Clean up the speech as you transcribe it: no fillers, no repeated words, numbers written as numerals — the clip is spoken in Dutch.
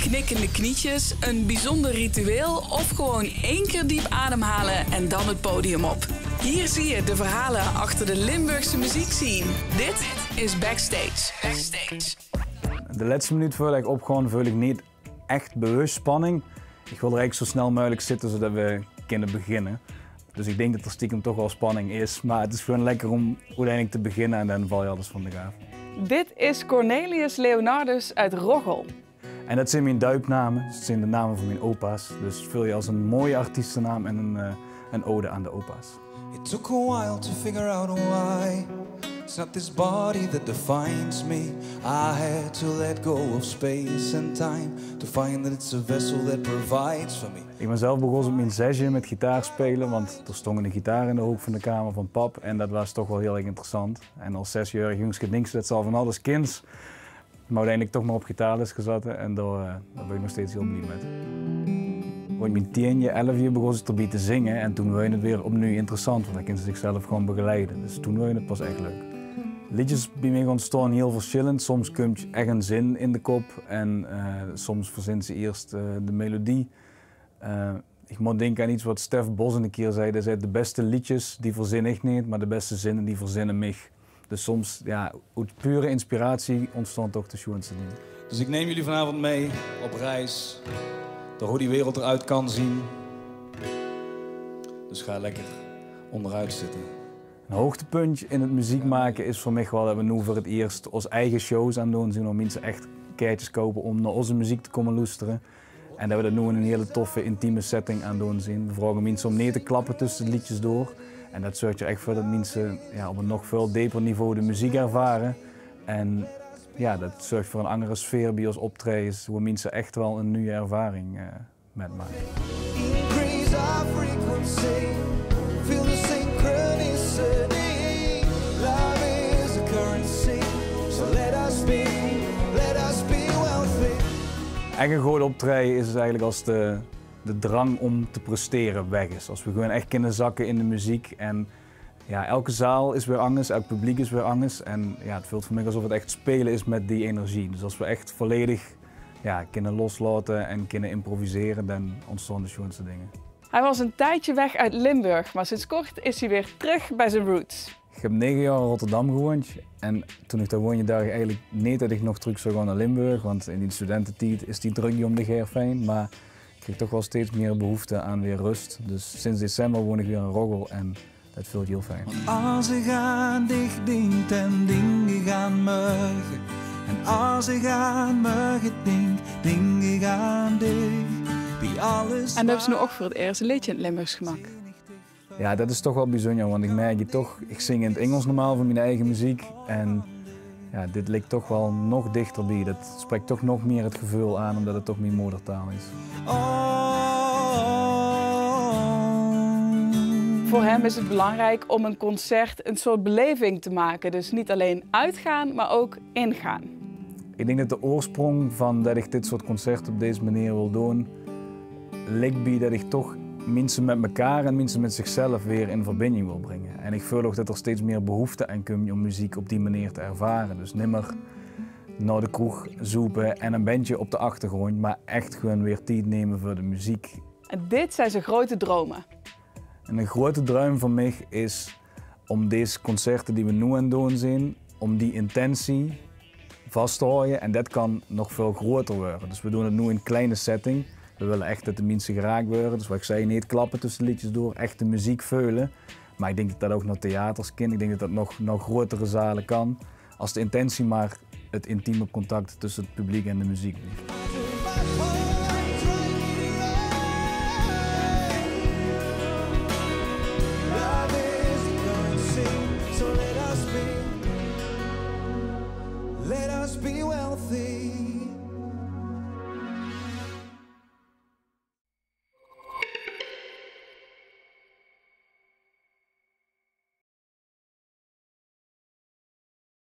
knikkende knietjes, een bijzonder ritueel of gewoon 1 keer diep ademhalen en dan het podium op. Hier zie je de verhalen achter de Limburgse muziekscene. Dit is Backstage. De laatste minuut voordat ik opga, voel ik niet echt bewust spanning. Ik wil er eigenlijk zo snel mogelijk zitten zodat we kunnen beginnen. Dus ik denk dat er stiekem toch wel spanning is, maar het is gewoon lekker om uiteindelijk te beginnen en dan val je alles van de gaaf. Dit is Cornelius Leonardus uit Roggel. En dat zijn mijn duipnamen, dat zijn de namen van mijn opa's. Dus vul je als een mooie artiestennaam en een ode aan de opa's. It took a while to figure out why. It's not this body that defines me. I had to let go of space and time to find that it's a vessel that provides for me. Ik ben zelf begonnen op mijn 6e met gitaar spelen, want er stond een gitaar in de hoek van de kamer van pap en dat was toch wel heel erg interessant. En als 6-jarig jongske ding dat zal van alles kinds, maar uiteindelijk toch maar op gitaarles gezeten en daar ben ik nog steeds heel blij met. Rond mijn 10e, 11e begon ze erbij te zingen en toen werd het weer opnieuw interessant, want dan kunnen ze zichzelf gewoon begeleiden. Dus toen werd het pas echt leuk. Liedjes bij mij ontstaan heel verschillend. Soms komt echt een zin in de kop en soms verzint ze eerst de melodie. Ik moet denken aan iets wat Stef Bos een keer zei. Hij zei, de beste liedjes die verzin ik niet, maar de beste zinnen die verzinnen mij. Dus soms, ja, uit pure inspiratie ontstaan toch de schoonste dingen. Dus ik neem jullie vanavond mee op reis door hoe die wereld eruit kan zien. Dus ga lekker onderuit zitten. Een hoogtepuntje in het muziek maken is voor mij wel dat we nu voor het eerst onze eigen shows aan doen zijn, om mensen echt kaartjes kopen om naar onze muziek te komen luisteren. En dat we dat nu in een hele toffe, intieme setting aan doen zijn. We vragen mensen om niet te klappen tussen de liedjes door. En dat zorgt er echt voor dat mensen op een nog veel dieper niveau de muziek ervaren. En ja, dat zorgt voor een andere sfeer bij ons optredens, waar mensen echt wel een nieuwe ervaring met maken. Increase our frequency, feel the synchronicity. Love is a currency, so let us be wealthy. Echt een groot optreden is eigenlijk als de drang om te presteren weg is. Als we gewoon echt kunnen zakken in de muziek. En ja, elke zaal is weer anders, elk publiek is weer anders. En ja, het voelt voor mij alsof het echt spelen is met die energie. Dus als we echt volledig kunnen loslaten en kunnen improviseren, dan ontstaan de schoonste dingen. Hij was een tijdje weg uit Limburg, maar sinds kort is hij weer terug bij zijn roots. Ik heb 9 jaar in Rotterdam gewoond en toen ik daar woonde dacht ik eigenlijk niet dat ik nog terug zou gaan naar Limburg, want in die studententijd is die drukje om de geer fijn, maar ik kreeg toch wel steeds meer behoefte aan weer rust. Dus sinds december woon ik weer in Roggel en dat voelt heel fijn. Als ze gaan dicht dingt en dingen gaan morgen. En als ze gaan morgen dingen gaan dicht. Bij alles. En dat hebben ze nu ook voor het eerste liedje in het Limburgs gemaakt. Ja, dat is toch wel bijzonder, want ik merk je toch, ik zing in het Engels normaal van mijn eigen muziek en ja, dit ligt toch wel nog dichterbij. Dat spreekt toch nog meer het gevoel aan, omdat het toch mijn moedertaal is. Voor hem is het belangrijk om een concert een soort beleving te maken. Dus niet alleen uitgaan, maar ook ingaan. Ik denk dat de oorsprong van dat ik dit soort concerten op deze manier wil doen, ligt bij dat ik toch mensen met elkaar en mensen met zichzelf weer in verbinding wil brengen. En ik voel ook dat er steeds meer behoefte aan komt om muziek op die manier te ervaren. Dus niet meer naar de kroeg zoeken en een bandje op de achtergrond, maar echt gewoon weer tijd nemen voor de muziek. En dit zijn zijn grote dromen. En een grote droom van mij is om deze concerten die we nu aan het doen zijn, om die intentie vast te houden en dat kan nog veel groter worden. Dus we doen het nu in een kleine setting. We willen echt dat de mensen geraakt worden. Dus wat ik zei, niet klappen tussen de liedjes door, echt de muziek veulen. Maar ik denk dat dat ook naar theaters kan. Ik denk dat dat nog grotere zalen kan. Als de intentie maar het intieme contact tussen het publiek en de muziek is.